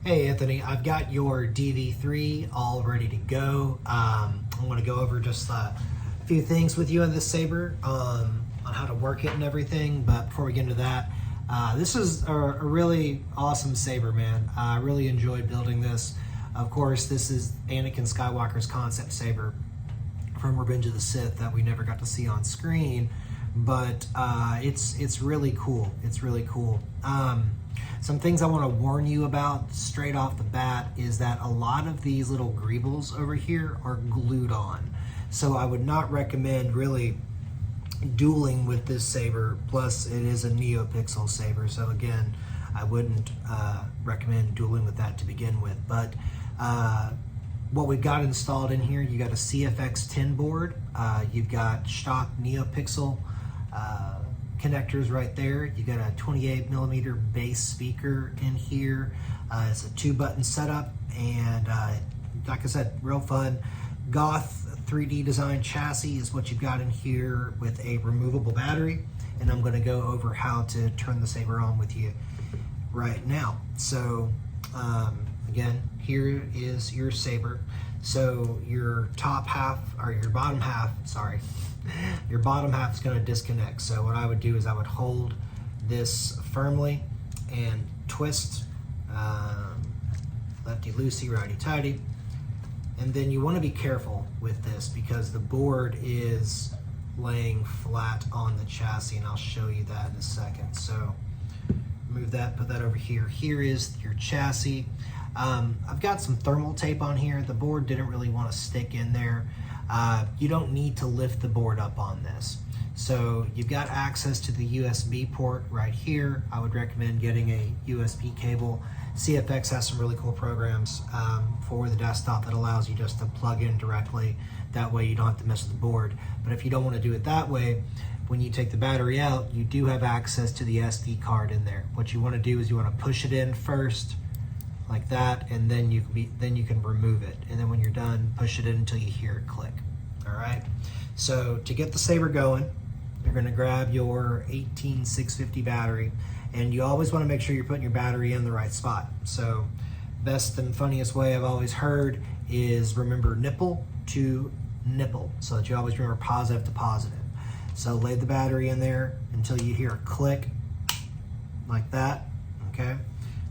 Hey Anthony, I've got your DV3 all ready to go. I'm going to go over just a few things with you on this saber, on how to work it and everything. But before we get into that, this is a really awesome saber, man. I really enjoyed building this. Of course, this is Anakin Skywalker's concept saber from Revenge of the Sith that we never got to see on screen, but it's really cool. It's really cool. Some things I want to warn you about straight off the bat is that a lot of these little greebles over here are glued on. So I would not recommend really dueling with this saber. Plus it is a neopixel saber. So again, I wouldn't recommend dueling with that to begin with. But what we've got installed in here, you got a CFX 10 board. You've got shtox neopixel connectors right there. You got a 28mm bass speaker in here. It's a 2-button setup, and like I said, real fun. Goth 3D design chassis is what you've got in here with a removable battery, and I'm going to go over how to turn the saber on with you right now. So again, here is your saber. So your top half, or your bottom half, sorry, your bottom half is going to disconnect. So what I would do is I would hold this firmly and twist, lefty loosey, righty tighty. And then you want to be careful with this because the board is laying flat on the chassis, and I'll show you that in a second. So move that, put that over here. Here is your chassis. I've got some thermal tape on here. The board didn't really want to stick in there. You don't need to lift the board up on this. So you've got access to the USB port right here. I would recommend getting a USB cable. CFX has some really cool programs for the desktop that allows you just to plug in directly. That way you don't have to mess with the board. But if you don't want to do it that way, when you take the battery out, you do have access to the SD card in there. What you want to do is you want to push it in first, like that, and then you can remove it. And then when you're done, push it in until you hear it click. All right. So to get the saber going, you're going to grab your 18650 battery, and you always want to make sure you're putting your battery in the right spot. So best and funniest way I've always heard is remember nipple to nipple, so that you always remember positive to positive. So lay the battery in there until you hear a click like that. Okay.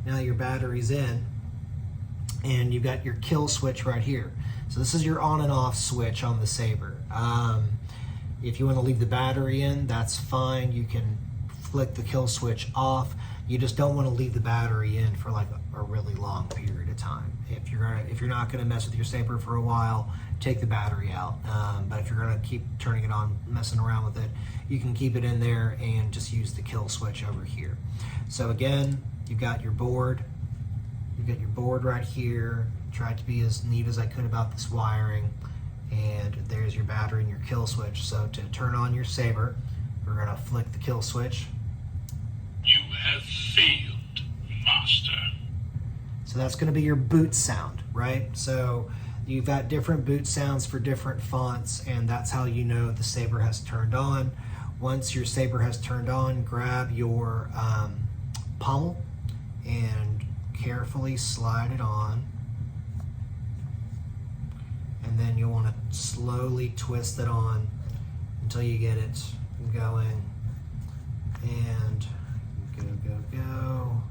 Now your battery's in, and you've got your kill switch right here. So this is your on and off switch on the saber. If you want to leave the battery in, that's fine. You can flick the kill switch off. You just don't want to leave the battery in for like a really long period of time. If you're not going to mess with your saber for a while, take the battery out. But if you're going to keep turning it on, messing around with it, you can keep it in there and just use the kill switch over here. So again, you've got your board. You've got your board right here. Tried to be as neat as I could about this wiring. And there's your battery and your kill switch. So to turn on your saber, we're going to flick the kill switch. You have failed, Master. So that's going to be your boot sound, right? So you've got different boot sounds for different fonts, and that's how you know the saber has turned on. Once your saber has turned on, grab your pommel and carefully slide it on. And then you'll want to slowly twist it on until you get it going. And go.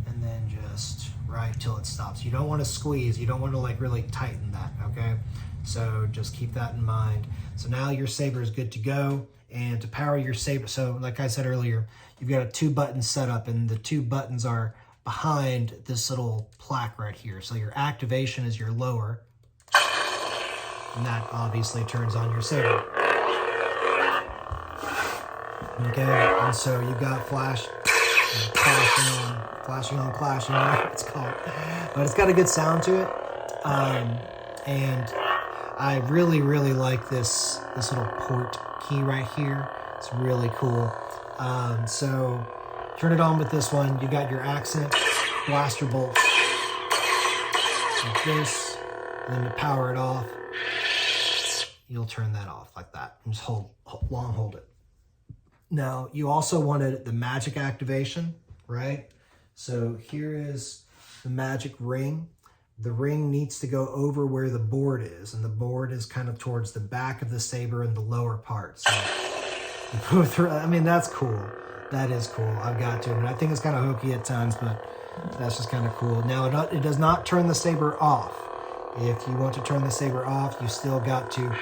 And then just right till it stops. You don't want to squeeze. You don't want to like really tighten that, okay? So just keep that in mind. So now your saber is good to go. And to power your saber, so like I said earlier, you've got a 2-button setup, and the 2 buttons are behind this little plaque right here. So your activation is your lower, and that obviously turns on your saber. Okay, and so you've got flashing on, whatever it's called. But it's got a good sound to it. And I really like this little port key right here. It's really cool. So turn it on with this one. You got your accent blaster bolt like this, and then to power it off, you'll turn that off like that and just hold it. Now you also wanted the magic activation, right? So here is the magic ring, the ring needs to go over where the board is, and the board is kind of towards the back of the saber in the lower part. So both are, I mean, that's cool. That is cool. I've got to. And I think it's kind of hokey at times, but that's just kind of cool. Now, it does not turn the saber off. If you want to turn the saber off, you still got to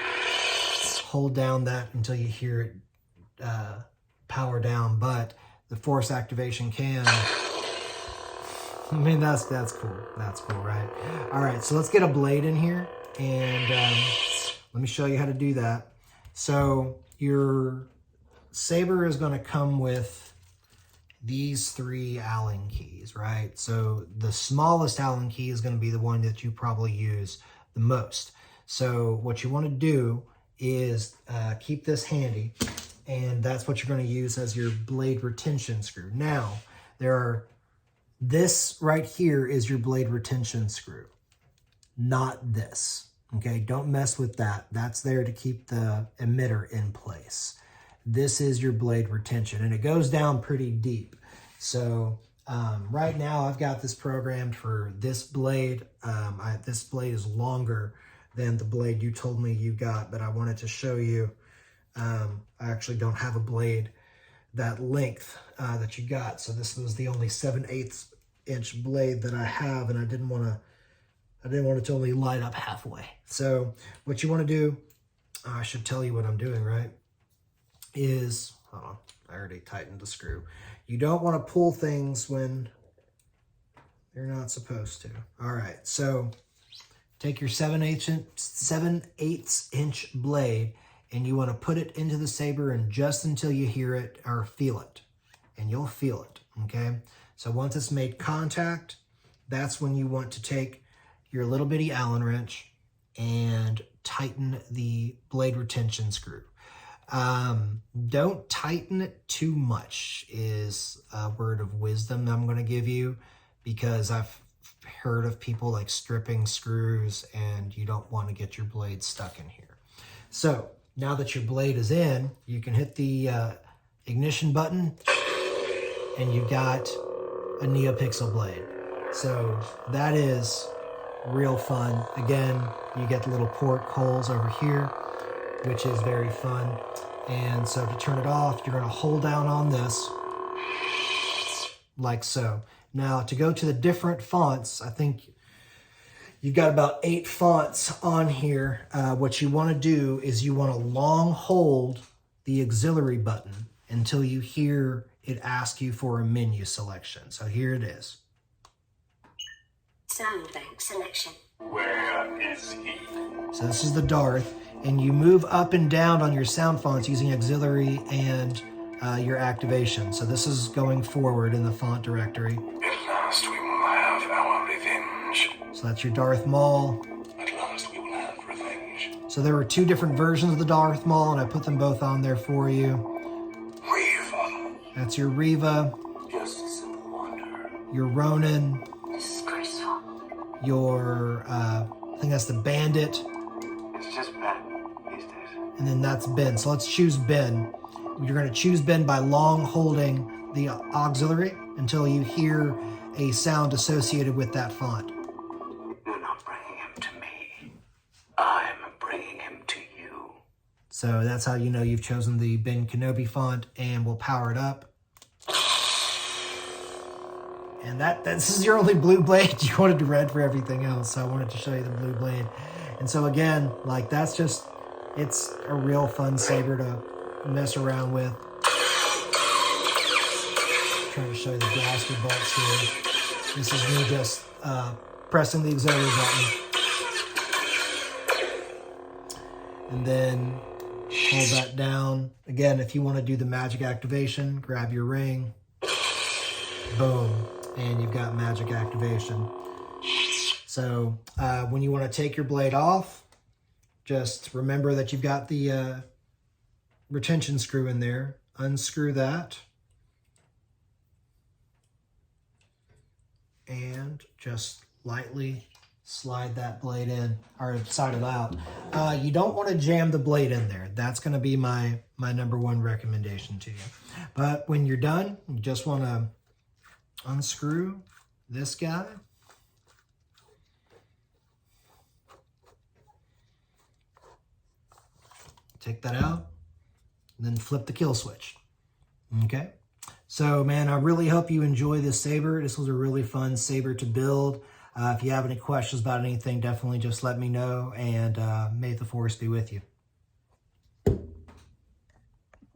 hold down that until you hear it power down. But the force activation can. I mean, that's cool. That's cool, right? All right, so let's get a blade in here, and let me show you how to do that. So your saber is going to come with these 3 Allen keys, right? So the smallest Allen key is going to be the one that you probably use the most. So what you want to do is keep this handy, and that's what you're going to use as your blade retention screw. Now, this right here is your blade retention screw, not this, okay? Don't mess with that. That's there to keep the emitter in place. This is your blade retention, and it goes down pretty deep. So right now I've got this programmed for this blade. This blade is longer than the blade you told me you got, but I wanted to show you. I actually don't have a blade that length that you got. So this was the only 7/8 inch blade that I have, and I didn't want it to only light up halfway. So what you want to do, I should tell you what I'm doing, right? Is, hold on, I already tightened the screw. You don't want to pull things when you're not supposed to. All right, so take your 7/8 inch blade, and you want to put it into the saber, and just until you hear it or feel it, and you'll feel it, okay? So once it's made contact, that's when you want to take your little bitty Allen wrench and tighten the blade retention screw. Don't tighten it too much is a word of wisdom that I'm going to give you, because I've heard of people like stripping screws, and you don't want to get your blade stuck in here. So now that your blade is in, you can hit the ignition button, and you've got a neopixel blade. So that is real fun. Again, you get the little port holes over here, which is very fun. And so to turn it off, you're going to hold down on this like so. Now to go to the different fonts, I think you've got about 8 fonts on here. What you want to do is you want to long hold the auxiliary button until you hear it ask you for a menu selection. So here it is. Sound bank selection. Where is he? So this is the Darth, and you move up and down on your sound fonts using auxiliary and your activation. So this is going forward in the font directory. At last we will have our revenge. So that's your Darth Maul. At last we will have revenge. So there were 2 different versions of the Darth Maul, and I put them both on there for you. Riva. That's your Riva, Just a simple wonder. your Ronin, Disgraceful. your, I think that's the Bandit, It's just bad these days. and then that's Ben. So let's choose Ben. You're going to choose Ben by long holding the auxiliary until you hear a sound associated with that font. You're not bringing him to me. I'm bringing him to you. So that's how you know you've chosen the Ben Kenobi font, and we'll power it up. And this is your only blue blade. You wanted red for everything else, so I wanted to show you the blue blade. And so again, like it's a real fun saber to mess around with. Trying to show you the blaster bolts here. This is me just pressing the auxiliary button. And then hold that down. Again, if you want to do the magic activation, grab your ring. Boom. And you've got magic activation. So when you want to take your blade off, just remember that you've got the retention screw in there. Unscrew that. And just lightly slide that blade in, or slide it out. You don't want to jam the blade in there. That's going to be my number 1 recommendation to you. But when you're done, you just want to unscrew this guy. take that out, and then flip the kill switch. Okay, so man, I really hope you enjoy this saber. This was a really fun saber to build. If you have any questions about anything, definitely just let me know, and may the force be with you.